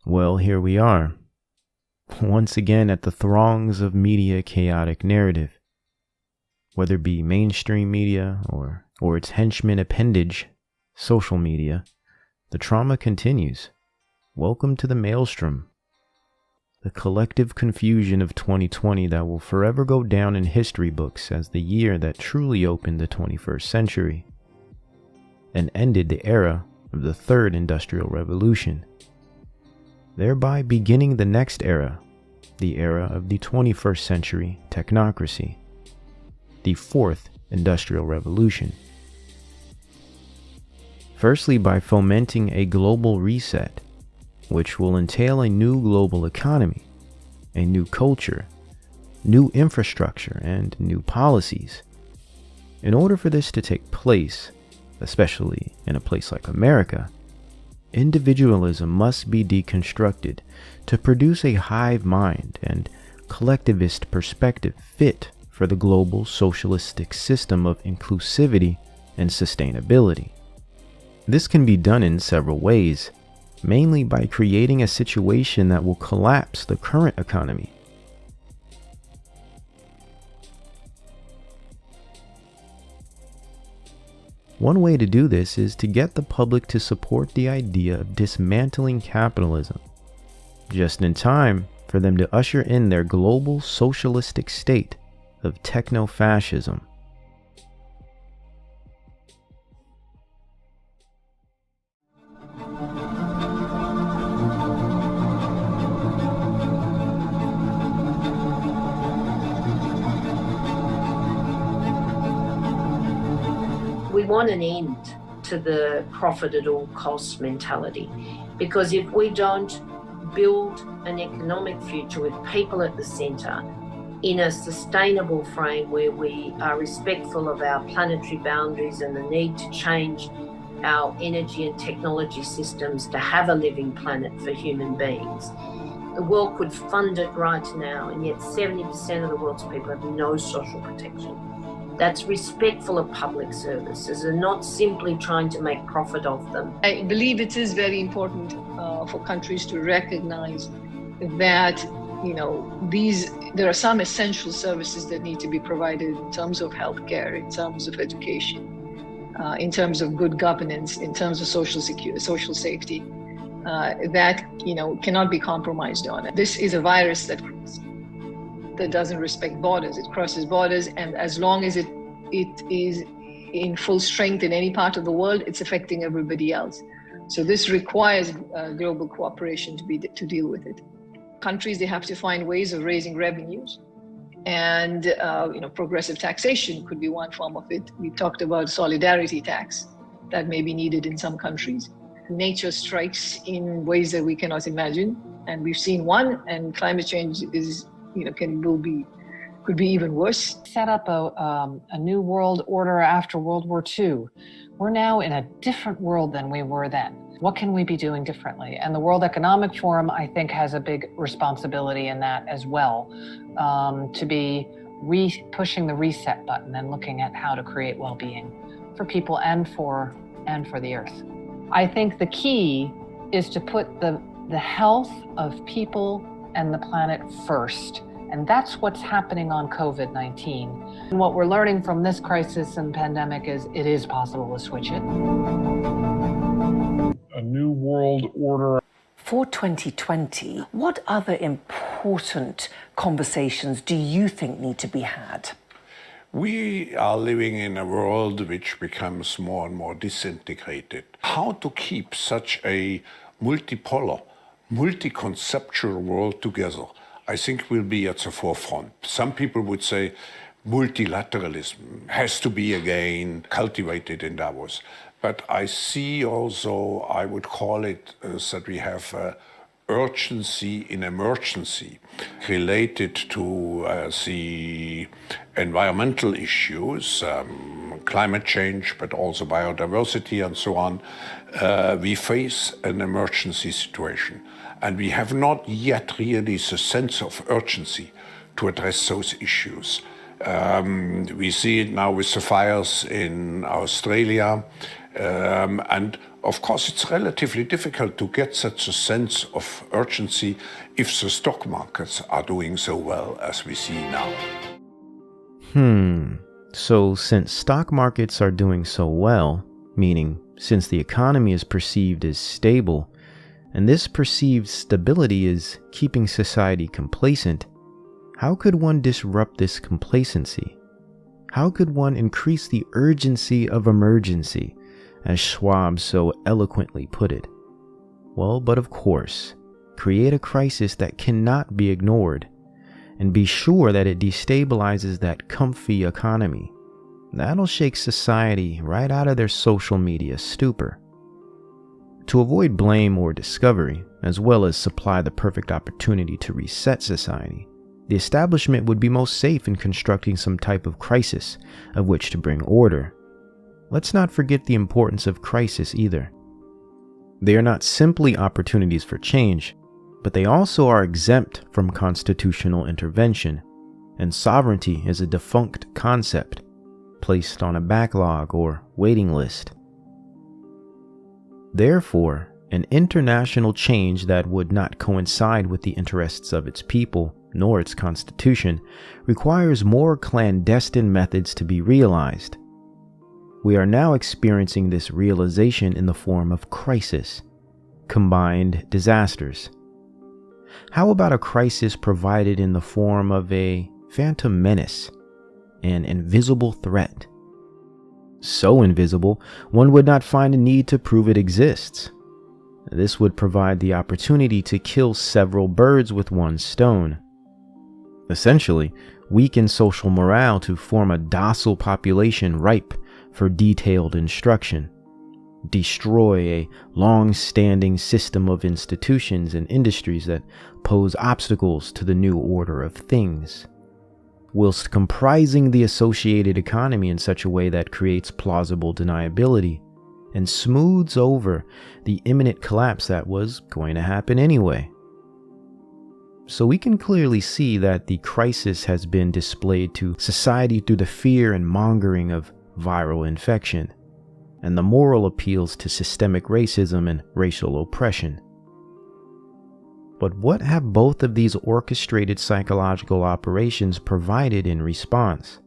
Well, here we are, once again at the throngs of media chaotic narrative. Whether it be mainstream media or its henchman appendage, social media, the trauma continues. Welcome to the maelstrom, the collective confusion of 2020 that will forever go down in history books as the year that truly opened the 21st century and ended the era of the third industrial revolution, thereby beginning the next era, the era of the 21st century technocracy, the fourth industrial revolution. Firstly, by fomenting a global reset, which will entail a new global economy, a new culture, new infrastructure, and new policies. In order for this to take place, especially in a place like America, individualism must be deconstructed to produce a hive mind and collectivist perspective fit for the global socialistic system of inclusivity and sustainability. This can be done in several ways, mainly by creating a situation that will collapse the current economy. One way to do this is to get the public to support the idea of dismantling capitalism, just in time for them to usher in their global socialistic state of techno-fascism. We want an end to the profit at all costs mentality, because if we don't build an economic future with people at the centre in a sustainable frame where we are respectful of our planetary boundaries and the need to change our energy and technology systems to have a living planet for human beings, the world could fund it right now, and yet 70% of the world's people have no social protection. That's respectful of public services and not simply trying to make profit of them. I believe it is very important for countries to recognize that, there are some essential services that need to be provided in terms of healthcare, in terms of education, in terms of good governance, in terms of social safety, that cannot be compromised on. This is a virus that doesn't respect borders. It crosses borders, and as long as it is in full strength in any part of the world, it's affecting everybody else. So this requires global cooperation to deal with it. Countries, they have to find ways of raising revenues, and progressive taxation could be one form of it. We talked about solidarity tax that may be needed in some countries. nature strikes in ways that we cannot imagine. And we've seen one, and climate change is, could be even worse. Set up a new world order after World War II. We're now in a different world than we were then. What can we be doing differently? And the World Economic Forum, I think, has a big responsibility in that as well, to be pushing the reset button and looking at how to create well-being for people and for the earth. I think the key is to put the health of people and the planet first. And that's what's happening on COVID-19. And what we're learning from this crisis and pandemic is it is possible to switch it. A new world order. For 2020, what other important conversations do you think need to be had? We are living in a world which becomes more and more disintegrated. How to keep such a multipolar, multi-conceptual world together, I think will be at the forefront. Some people would say multilateralism has to be again cultivated in Davos. But I see also, I would call it that we have urgency in emergency related to the environmental issues, climate change, but also biodiversity and so on. We face an emergency situation. And we have not yet really the sense of urgency to address those issues. We see it now with the fires in Australia. And of course, it's relatively difficult to get such a sense of urgency if the stock markets are doing so well as we see now. So since stock markets are doing so well, meaning since the economy is perceived as stable, and this perceived stability is keeping society complacent, how could one disrupt this complacency? How could one increase the urgency of emergency, as Schwab so eloquently put it? Well, but of course, create a crisis that cannot be ignored, and be sure that it destabilizes that comfy economy. That'll shake society right out of their social media stupor. To avoid blame or discovery, as well as supply the perfect opportunity to reset society, the establishment would be most safe in constructing some type of crisis of which to bring order. Let's not forget the importance of crisis either. They are not simply opportunities for change, but they also are exempt from constitutional intervention, and sovereignty is a defunct concept, placed on a backlog or waiting list. Therefore, an international change that would not coincide with the interests of its people nor its constitution requires more clandestine methods to be realized. We are now experiencing this realization in the form of crisis, combined disasters. How about a crisis provided in the form of a phantom menace, an invisible threat? So invisible, one would not find a need to prove it exists. This would provide the opportunity to kill several birds with one stone. Essentially, weaken social morale to form a docile population ripe for detailed instruction. Destroy a long-standing system of institutions and industries that pose obstacles to the new order of things, whilst comprising the associated economy in such a way that creates plausible deniability and smooths over the imminent collapse that was going to happen anyway. So we can clearly see that the crisis has been displayed to society through the fear and mongering of viral infection, and the moral appeals to systemic racism and racial oppression. But what have both of these orchestrated psychological operations provided in response?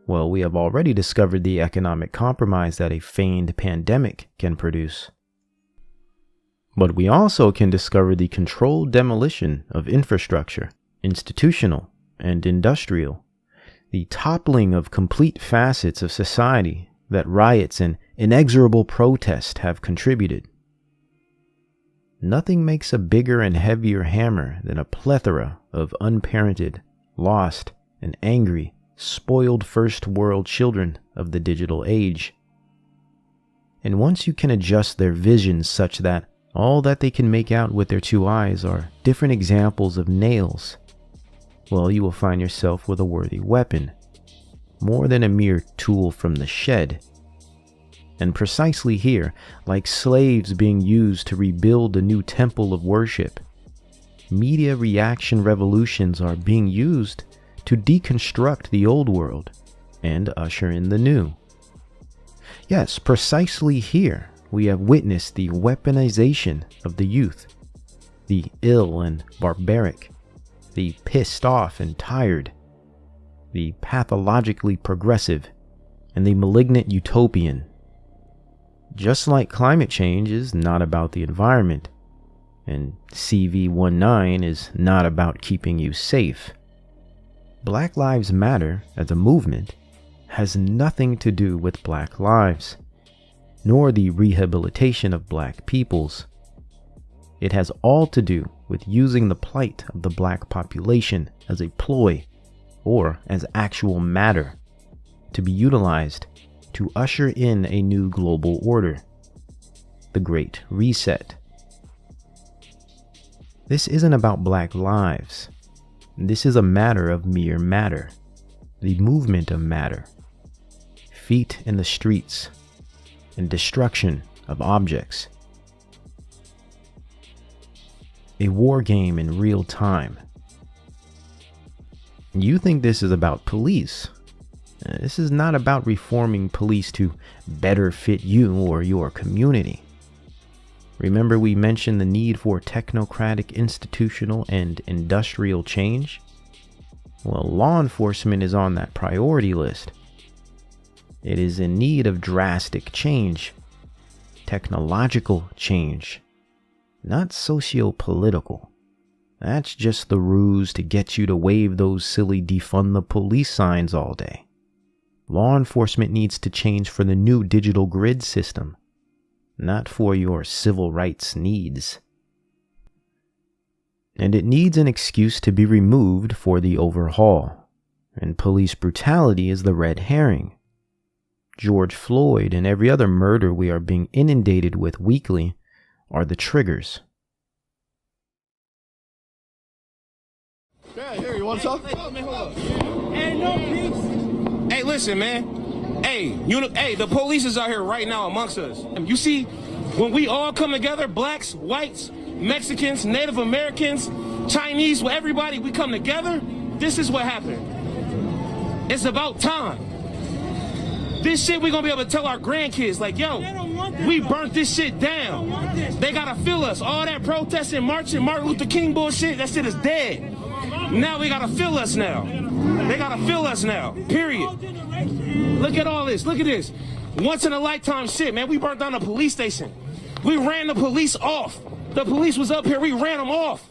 Well, we have already discovered the economic compromise that a feigned pandemic can produce. But we also can discover the controlled demolition of infrastructure, institutional and industrial, the toppling of complete facets of society that riots and inexorable protest have contributed. Nothing makes a bigger and heavier hammer than a plethora of unparented, lost, and angry, spoiled first world children of the digital age. And once you can adjust their visions such that all that they can make out with their two eyes are different examples of nails, well, you will find yourself with a worthy weapon, more than a mere tool from the shed. And precisely here, like slaves being used to rebuild a new temple of worship, media reaction revolutions are being used to deconstruct the old world and usher in the new. Yes, precisely here, we have witnessed the weaponization of the youth, the ill and barbaric, the pissed off and tired, the pathologically progressive, and the malignant utopian. Just like climate change is not about the environment, and 𝗵𝗵𝗺𝗺 is not about keeping you safe, Black Lives Matter as a movement has nothing to do with Black lives, nor the rehabilitation of Black peoples. It has all to do with using the plight of the Black population as a ploy, or as actual matter, to be utilized to usher in a new global order, the Great Reset. This isn't about Black lives. This is a matter of mere matter, the movement of matter, feet in the streets, and destruction of objects. A war game in real time. You think this is about police. This is not about reforming police to better fit you or your community. Remember we mentioned the need for technocratic institutional and industrial change? Well, law enforcement is on that priority list. It is in need of drastic change, technological change, not socio-political. That's just the ruse to get you to wave those silly defund the police signs all day. Law enforcement needs to change for the new digital grid system, not for your civil rights needs. And it needs an excuse to be removed for the overhaul, and police brutality is the red herring. George Floyd and every other murder we are being inundated with weekly are the triggers. Yeah, here, you want to talk? Hey, no peace. Hey, listen, man. Hey, the police is out here right now amongst us. You see, when we all come together, blacks, whites, Mexicans, Native Americans, Chinese, everybody, we come together, this is what happened. It's about time. This shit we gonna be able to tell our grandkids, like, yo, we burnt this shit down. They gotta feel us. All that protesting, marching, Martin Luther King bullshit, that shit is dead. Now we gotta feel us now. They gotta feel us now, period. Look at all this, look at this. Once in a lifetime shit, man. We burnt down a police station. We ran the police off. The police was up here, we ran them off.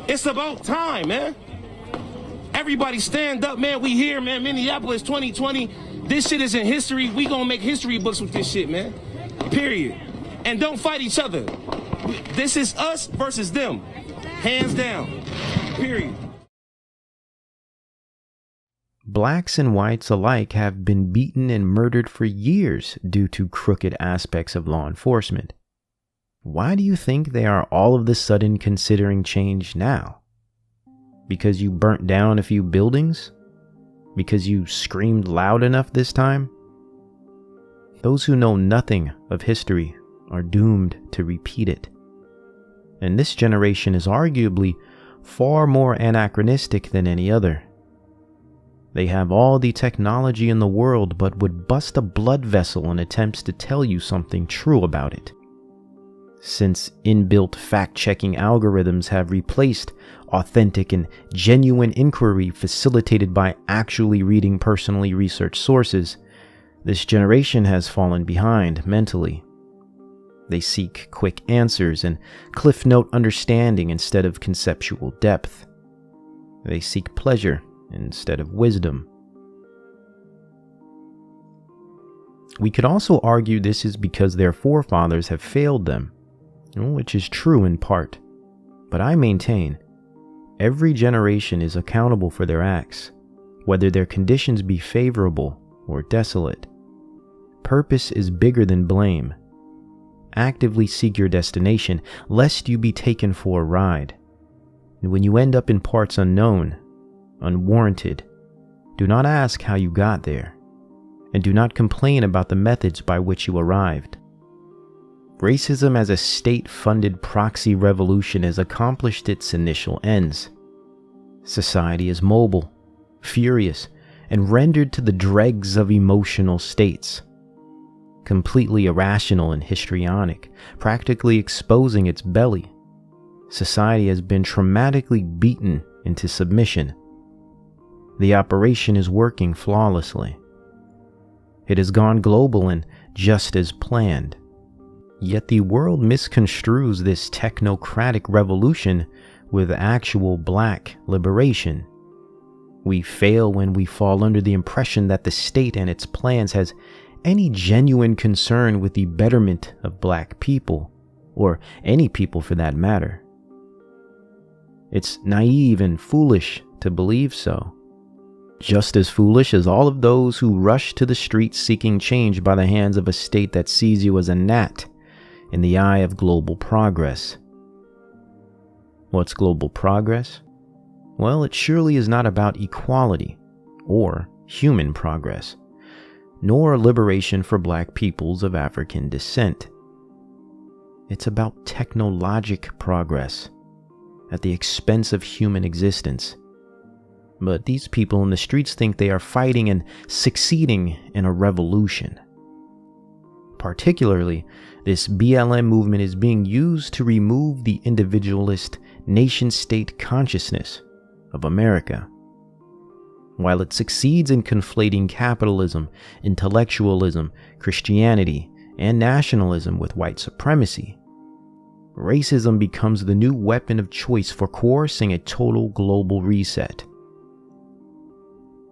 It's about time, man. Everybody stand up, man. We here, man. Minneapolis 2020. This shit is in history. We gonna make history books with this shit, man. Period. And don't fight each other. This is us versus them. Hands down. Period. Blacks and whites alike have been beaten and murdered for years due to crooked aspects of law enforcement. Why do you think they are all of a sudden considering change now? Because you burnt down a few buildings? Because you screamed loud enough this time? Those who know nothing of history are doomed to repeat it. And this generation is arguably far more anachronistic than any other. They have all the technology in the world but would bust a blood vessel in attempts to tell you something true about it. Since inbuilt fact-checking algorithms have replaced authentic and genuine inquiry facilitated by actually reading personally researched sources, this generation has fallen behind mentally. They seek quick answers and cliff note understanding instead of conceptual depth. They seek pleasure instead of wisdom. We could also argue this is because their forefathers have failed them, which is true in part, but I maintain every generation is accountable for their acts, whether their conditions be favorable or desolate. purpose is bigger than blame. Actively seek your destination, lest you be taken for a ride. And when you end up in parts unknown, unwarranted, do not ask how you got there, and do not complain about the methods by which you arrived. Racism as a state-funded proxy revolution has accomplished its initial ends. Society is mobile, furious, and rendered to the dregs of emotional states. Completely irrational and histrionic, practically exposing its belly. Society has been traumatically beaten into submission. The operation is working flawlessly. It has gone global and just as planned. Yet the world misconstrues this technocratic revolution with actual black liberation. We fail when we fall under the impression that the state and its plans has any genuine concern with the betterment of black people, or any people for that matter. It's naive and foolish to believe so. Just as foolish as all of those who rush to the streets seeking change by the hands of a state that sees you as a gnat in the eye of global progress. What's global progress? Well, it surely is not about equality or human progress, nor liberation for black peoples of African descent. It's about technologic progress at the expense of human existence. But these people in the streets think they are fighting and succeeding in a revolution. Particularly, this BLM movement is being used to remove the individualist nation-state consciousness of America. While it succeeds in conflating capitalism, intellectualism, Christianity, and nationalism with white supremacy, racism becomes the new weapon of choice for coercing a total global reset.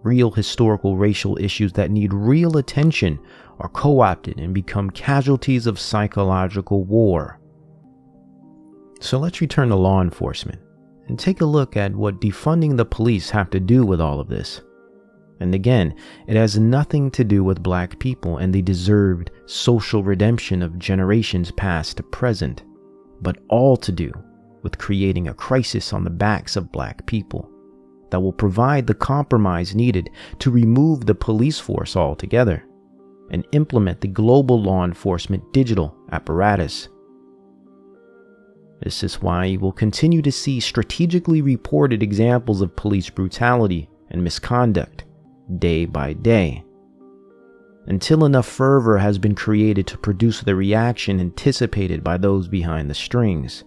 Real historical racial issues that need real attention are co-opted and become casualties of psychological war. So let's return to law enforcement and take a look at what defunding the police have to do with all of this. And again, it has nothing to do with black people and the deserved social redemption of generations past to present, but all to do with creating a crisis on the backs of black people that will provide the compromise needed to remove the police force altogether and implement the global law enforcement digital apparatus. This is why you will continue to see strategically reported examples of police brutality and misconduct day by day, until enough fervor has been created to produce the reaction anticipated by those behind the strings.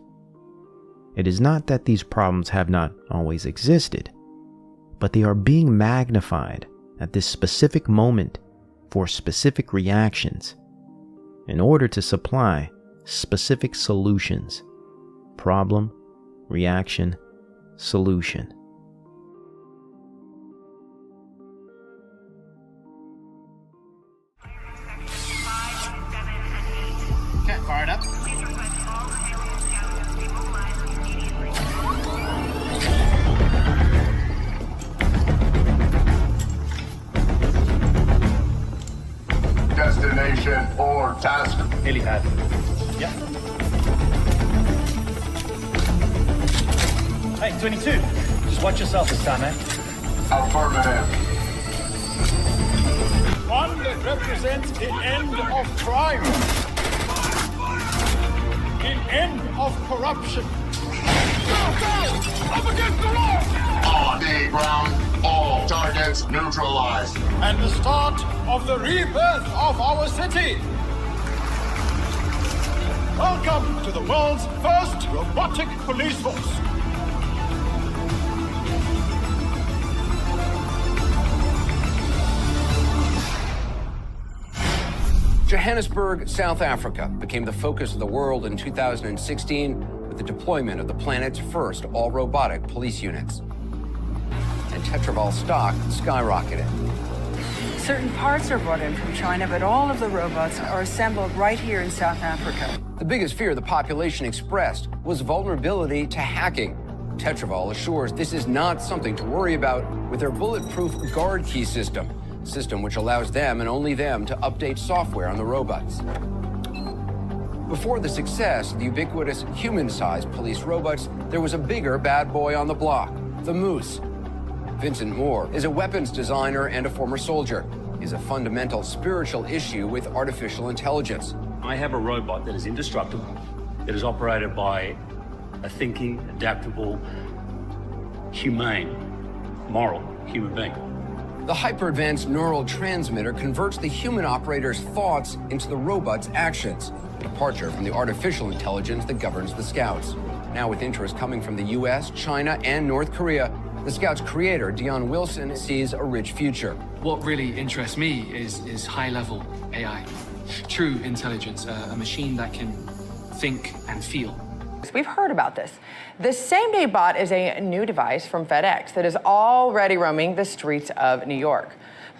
It is not that these problems have not always existed, but they are being magnified at this specific moment for specific reactions in order to supply specific solutions. Problem, reaction, solution. Okay, fire it up. Destination or task? Helipad. Yep. Hey, 22. Just watch yourself this time, man. Affirmative. One that represents the end of crime. The end of corruption. Go! Up against the wall! On the ground, all targets neutralized. And the start of the rebirth of our city. Welcome to the world's first robotic police force. Johannesburg, South Africa became the focus of the world in 2016 with the deployment of the planet's first all-robotic police units. And 𝗕𝗏𝗺𝗏 stock skyrocketed. Certain parts are brought in from China, but all of the robots are assembled right here in South Africa. The biggest fear the population expressed was vulnerability to hacking. 𝗕𝗏𝗺𝗏 assures this is not something to worry about with their bulletproof guard key system. system which allows them and only them to update software on the robots. Before the success of the ubiquitous human-sized police robots, there was a bigger bad boy on the block, the Moose. Vincent Moore is a weapons designer and a former soldier. He has a fundamental spiritual issue with artificial intelligence. I have a robot that is indestructible, that is operated by a thinking, adaptable, humane, moral human being. The hyper-advanced neural transmitter converts the human operator's thoughts into the robot's actions, a departure from the artificial intelligence that governs the Scouts. Now, with interest coming from the US, China, and North Korea, the Scouts' creator, Dion Wilson, sees a rich future. What really interests me is high-level AI, true intelligence, a machine that can think and feel. We've heard about this. The same-day bot is a new device from FedEx that is already roaming the streets of New York.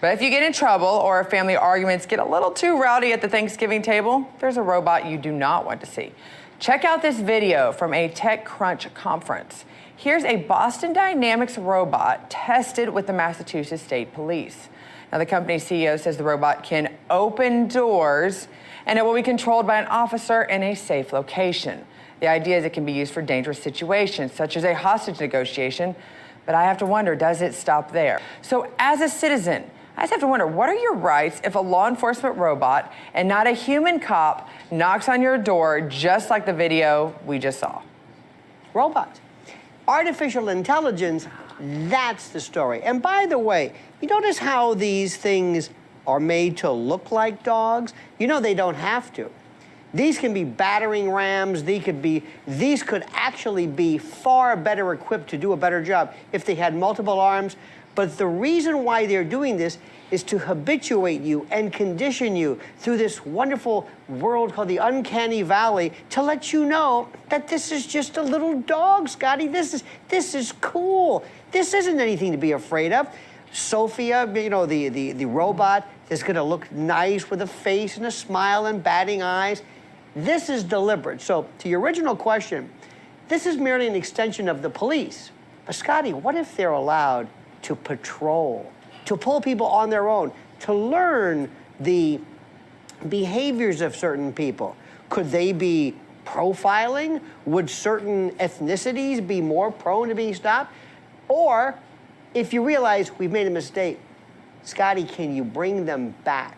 But if you get in trouble or if family arguments get a little too rowdy at the Thanksgiving table, there's a robot you do not want to see. Check out this video from a TechCrunch conference. Here's a Boston Dynamics robot tested with the Massachusetts State Police. Now, the company's CEO says the robot can open doors and it will be controlled by an officer in a safe location. The idea is it can be used for dangerous situations, such as a hostage negotiation, but I have to wonder, does it stop there? So as a citizen, I just have to wonder, what are your rights if a law enforcement robot and not a human cop knocks on your door just like the video we just saw? Robots. Artificial intelligence, that's the story. And by the way, you notice how these things are made to look like dogs? You know they don't have to. These can be battering rams. These could actually be far better equipped to do a better job if they had multiple arms. But the reason why they're doing this is to habituate you and condition you through this wonderful world called the uncanny valley to let you know that this is just a little dog, Scotty. This is cool. This isn't anything to be afraid of. Sophia, you know, the robot is going to look nice with a face and a smile and batting eyes. This is deliberate. So to your original question, this is merely an extension of the police. But Scotty, what if they're allowed to patrol, to pull people on their own, to learn the behaviors of certain people? Could they be profiling? Would certain ethnicities be more prone to being stopped? Or if you realize we've made a mistake, Scotty, can you bring them back?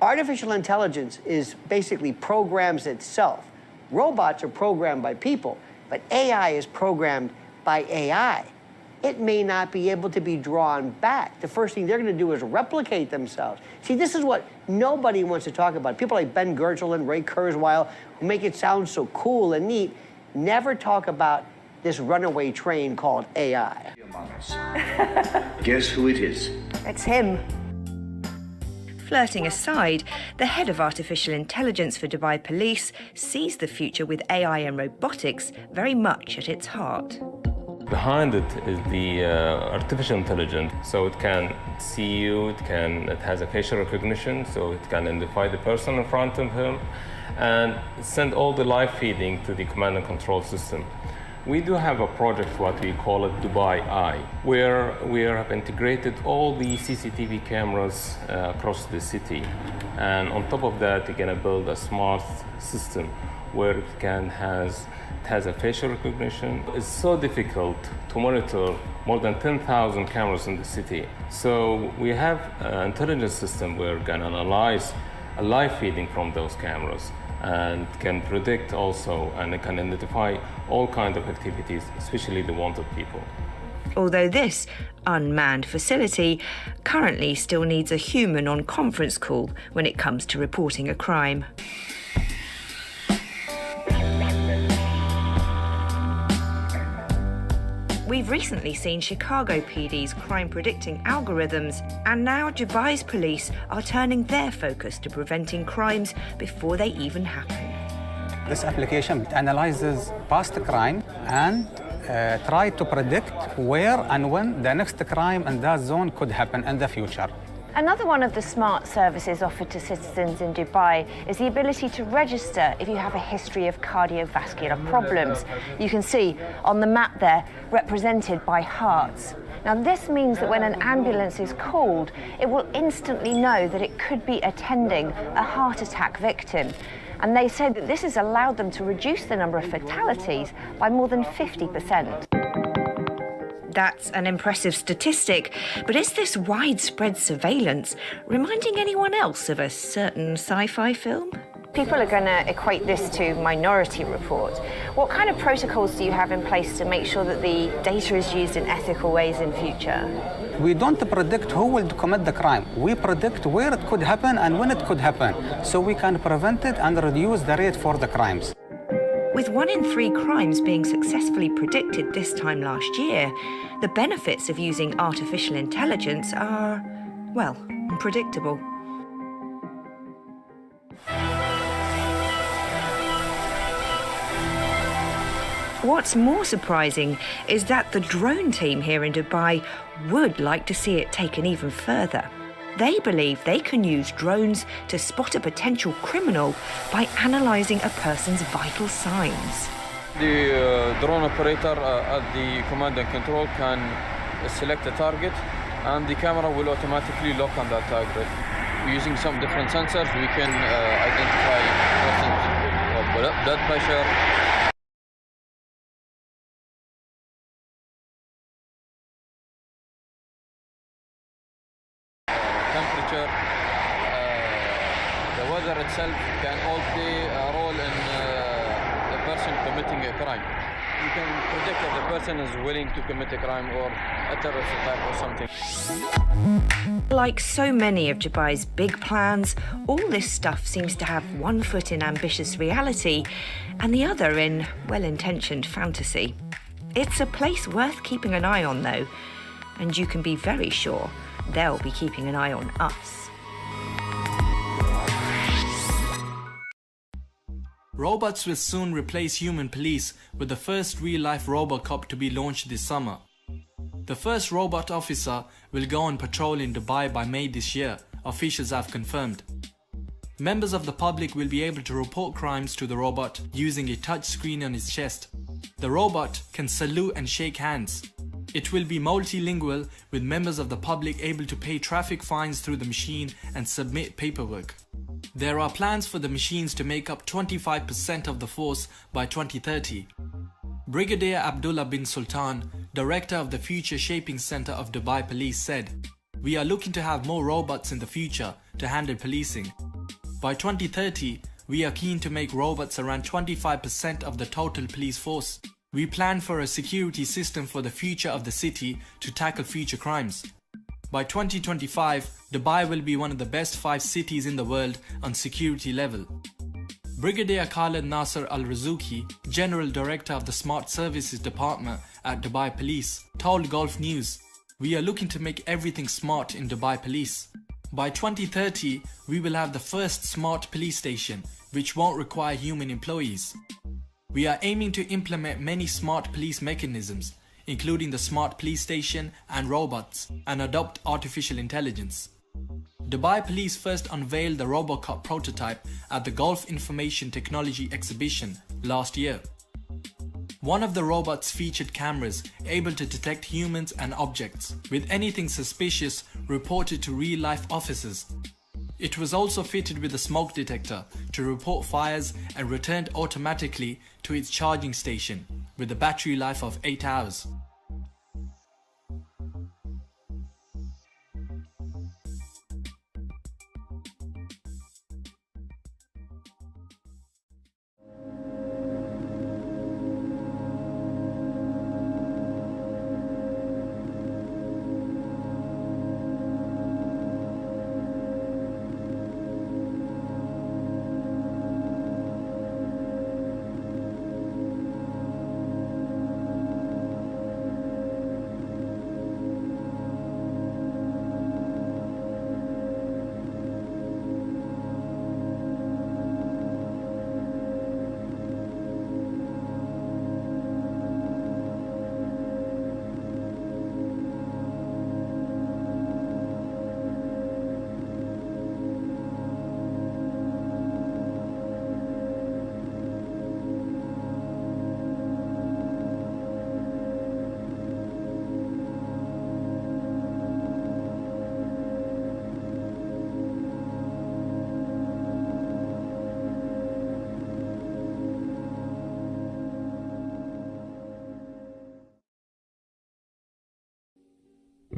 Artificial intelligence is basically programs itself. Robots are programmed by people, but AI is programmed by AI. It may not be able to be drawn back. The first thing they're going to do is replicate themselves. See, this is what nobody wants to talk about. People like Ben Goertzel and Ray Kurzweil, who make it sound so cool and neat, never talk about this runaway train called AI. Guess who it is? It's him. Flirting aside, the head of artificial intelligence for Dubai Police sees the future with AI and robotics very much at its heart. Behind it is the artificial intelligence, so it can see you, it has a facial recognition, so it can identify the person in front of him and send all the live feeding to the command and control system. We do have a project, what we call it Dubai Eye, where we have integrated all the CCTV cameras across the city. And on top of that, you're going to build a smart system where it has a facial recognition. It's so difficult to monitor more than 10,000 cameras in the city. So we have an intelligence system where we can analyze a live feeding from those cameras and can predict also, and it can identify all kinds of activities, especially the wanted people. Although this unmanned facility currently still needs a human on conference call when it comes to reporting a crime. We've recently seen Chicago PD's crime-predicting algorithms, and now Dubai Police are turning their focus to preventing crimes before they even happen. This application analyzes past crime and try to predict where and when the next crime in that zone could happen in the future. Another one of the smart services offered to citizens in Dubai is the ability to register if you have a history of cardiovascular problems. You can see on the map there, represented by hearts. Now this means that when an ambulance is called, it will instantly know that it could be attending a heart attack victim. And they say that this has allowed them to reduce the number of fatalities by more than 50%. That's an impressive statistic, but is this widespread surveillance reminding anyone else of a certain sci-fi film? People are going to equate this to Minority Report. What kind of protocols do you have in place to make sure that the data is used in ethical ways in future? We don't predict who will commit the crime. We predict where it could happen and when it could happen, so we can prevent it and reduce the rate for the crimes. With 1 in 3 crimes being successfully predicted this time last year, the benefits of using artificial intelligence are, well, predictable. What's more surprising is that the drone team here in Dubai would like to see it taken even further. They believe they can use drones to spot a potential criminal by analysing a person's vital signs. The drone operator at the command and control can select a target and the camera will automatically lock on that target. Using some different sensors, we can identify blood pressure, temperature. The weather itself can all play a role in the person committing a crime. You can predict if the person is willing to commit a crime or a terrorist attack or something. Like so many of Dubai's big plans, all this stuff seems to have one foot in ambitious reality and the other in well-intentioned fantasy. It's a place worth keeping an eye on, though, and you can be very sure they'll be keeping an eye on us. Robots will soon replace human police, with the first real-life RoboCop to be launched this summer. The first robot officer will go on patrol in Dubai by May this year, officials have confirmed. Members of the public will be able to report crimes to the robot using a touch screen on its chest. The robot can salute and shake hands. It will be multilingual, with members of the public able to pay traffic fines through the machine and submit paperwork. There are plans for the machines to make up 25% of the force by 2030. Brigadier Abdullah bin Sultan, director of the Future Shaping Center of Dubai Police, said, "We are looking to have more robots in the future to handle policing. By 2030, we are keen to make robots around 25% of the total police force. We plan for a security system for the future of the city to tackle future crimes. By 2025, Dubai will be one of the best 5 cities in the world on security level." Brigadier Khalid Nasser Al-Razuki, General Director of the Smart Services Department at Dubai Police, told Gulf News, "We are looking to make everything smart in Dubai Police. By 2030, we will have the first smart police station, which won't require human employees. We are aiming to implement many smart police mechanisms, including the smart police station and robots, and adopt artificial intelligence." Dubai Police first unveiled the RoboCop prototype at the Gulf Information Technology Exhibition last year. One of the robots featured cameras able to detect humans and objects, with anything suspicious reported to real-life officers. It was also fitted with a smoke detector to report fires and returned automatically to its charging station with a battery life of 8 hours.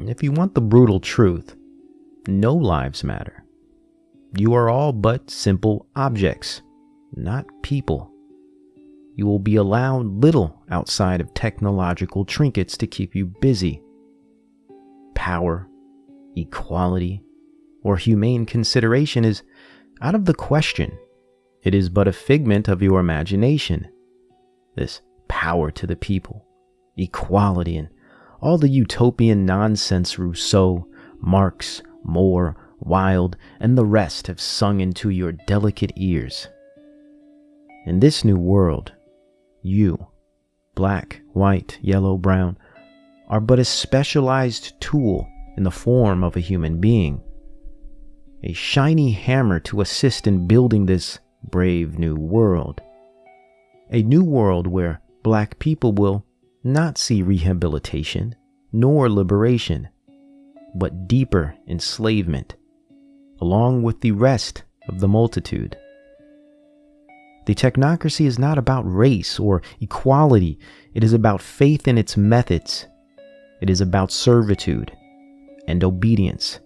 If you want the brutal truth, no lives matter. You are all but simple objects, not people. You will be allowed little outside of technological trinkets to keep you busy. Power, equality, or humane consideration is out of the question. It is but a figment of your imagination. This power to the people, equality, and all the utopian nonsense Rousseau, Marx, More, Wilde, and the rest have sung into your delicate ears. In this new world, you, black, white, yellow, brown, are but a specialized tool in the form of a human being. A shiny hammer to assist in building this brave new world. A new world where black people will not see rehabilitation nor liberation, but deeper enslavement, along with the rest of the multitude. The technocracy is not about race or equality. It is about faith in its methods. It is about servitude and obedience.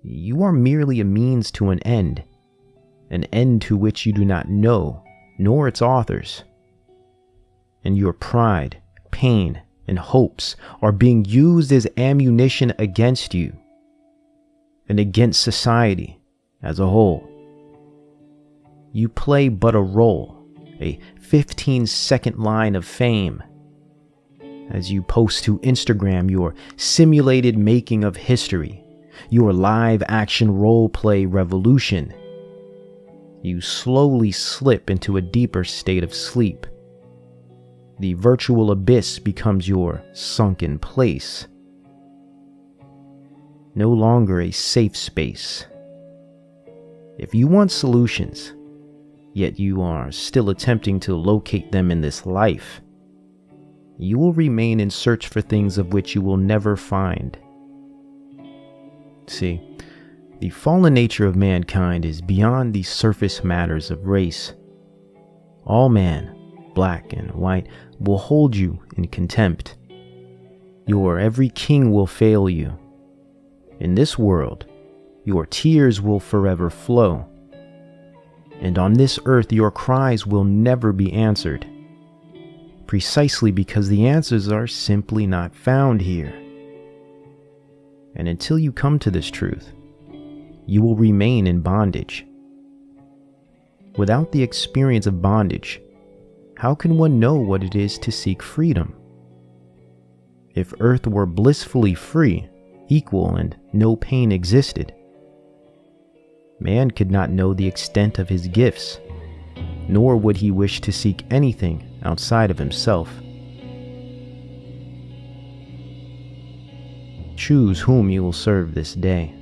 You are merely a means to an end to which you do not know, nor its authors. And your pride, pain, and hopes are being used as ammunition against you and against society as a whole. You play but a role, a 15-second line of fame. As you post to Instagram your simulated making of history, your live-action role-play revolution, you slowly slip into a deeper state of sleep. The virtual abyss becomes your sunken place. No longer a safe space. If you want solutions, yet you are still attempting to locate them in this life, you will remain in search for things of which you will never find. See, the fallen nature of mankind is beyond the surface matters of race. All man, black and white, will hold you in contempt. Your every king will fail you. In this world, your tears will forever flow. And on this earth, your cries will never be answered. Precisely because the answers are simply not found here. And until you come to this truth, you will remain in bondage. Without the experience of bondage, how can one know what it is to seek freedom? If earth were blissfully free, equal, and no pain existed, man could not know the extent of his gifts, nor would he wish to seek anything outside of himself. Choose whom you will serve this day.